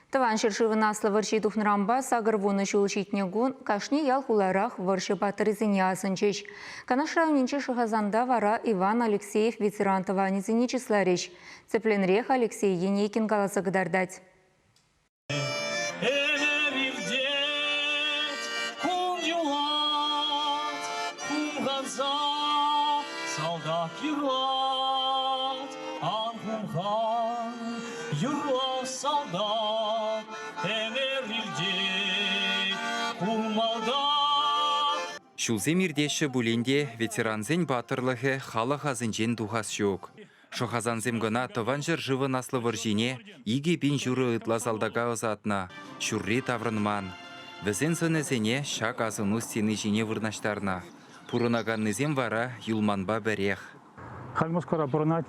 Тыван шершивын аслы варши тухнрамба сагыр вуны шулшитнегун кашни ял хуларах варши батырызыне асынчыш. Канаш районинче шахазанда вара Иван Алексеев ветеран тыванизыне числариш. Цепленрех Алексей Енейкин галаса гдардать. Шулземирдеші бүленде ветеранзен батырлығы халық азынжен дұғас жоқ. Шохазанзем гына тыван жыр живы наслы варжине, иге бен жүрі ытлаз алдага озатына, шүрре таврынман. Візен сөнезене шак азыну стені жіне вырнаштарына. Пурынаганнызем вара юлманба бәрех. Хальмоскора бұрынат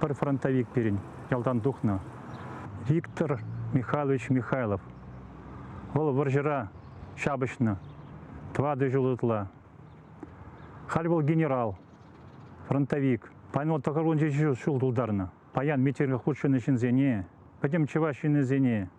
бір фронтовик перен, ялдан дұхна. Виктор Михайлович Михайлов. Ол варжыра шабышны. Твады жылытла. Халь был генерал, фронтовик. Поймал токарун жежу шулдулдарна. Паян митерга худшыны шинзене. Пойдем чевашыны зене.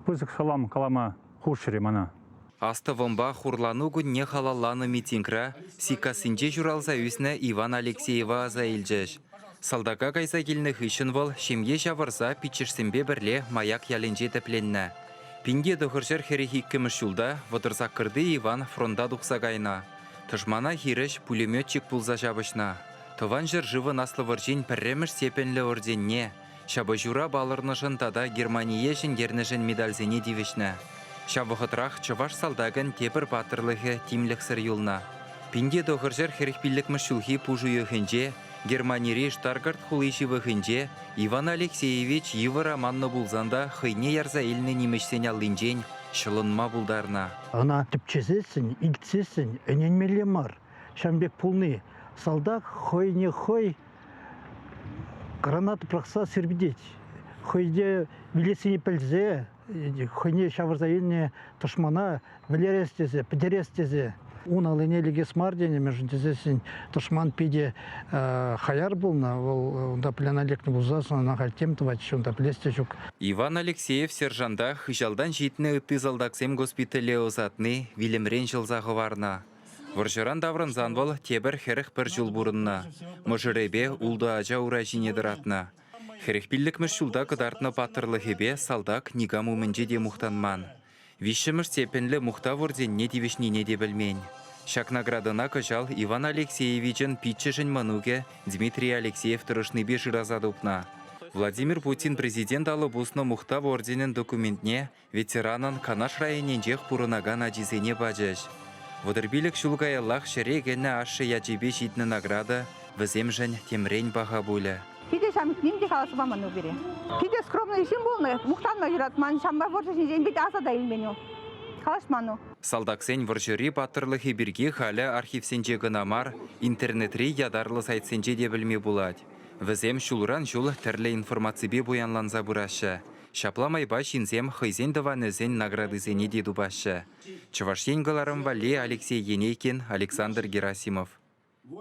Пызык салам калама худшыре мана. Астывымба хурлану не халалланы митингра, сикасынже журалза үсіне Иван Алексеева аза елжеш. Салдака кайса келіні хышын бол, шемге жавырза пичішсімбе бірле маяк яленже тепленні. Пинге дұғыржыр херехик кімішулда, вадырза кырды Иван фронда дұқса гайна. Тұжмана хиріш пулеметчик пулза жабышна. Тыван жыр живы наслы варжин пірреміш сепенлі орденне. Шабы балырнышын тада Германия жingернішін медальзене дивішні. Шабығытрах чываш салдагын тепір батырлығы тимліксір юлна. Пинге дұғыржыр херехпілік мүшілхи пужуы хінже, Германии штаргард хулышивы хінже, Иван Алексеевич евы романны булзанда хыйне ярза еліне немешсен алынжен шылынма булдарна. Ана тіпчесесін, игтсесін, өненмелі мар. Шамбек пулны. Салдак хойне хой гранаты прақса сербедеть. Хойде вилесіне пілзе, хойне шавырза еліне тұшмана вілерестезе, підерестезе. Он алынеліге смардене, междезесін тұшман пиде хаяр болна, онда плян алекні бұлзасын, ана қалтем тывачы, онда плесте жүк. Иван Алексеев сержанда хыжалдан жетіні үтті залдақсем госпитале озатны вилемрен жылзағы варна. Варжыран даврын занвал тебір херіх бір жыл бұрынна. Мұжыребе улды ажа ура жинедіратна. Херіхпілік мүшілда кыдартны патырлығыбе салдак нигаму мінже де мұқтанман. Вишімір степенлі мұқта вұрден не девішніне де білмен. Шак наградына кыжал Иван Алексеевичын питчішін мануге Дмитрий Алексеев тұрышныбе жыразадупна. Владимир Путин президент алы бұсны мұқта орденін документне ветеранын Канаш районенжех пұрынаган ажизене бажыш. Водырбилік шулгаяллах шыре гәлні ашы яджебе житні награда візем жын темрен баға бөлі. Пиде шамик немде халасы баману бере. Пиде скромный ишин болны, мухтанма жүратман, шамба боршашын жен бет аса да илменю. Халашману. Салдаксен варжыри батырлығы бірге халі архивсенже гынамар, интернетри ядарлы сайтсенже де білме булад. Візем шулран жул тірлі информациябе боянланза бұрашы. Шапламай баш инзем хызен дыванызен наградызене деду башы. Чывашен галарым вале Алексей Енейкин, Александр Герасимов.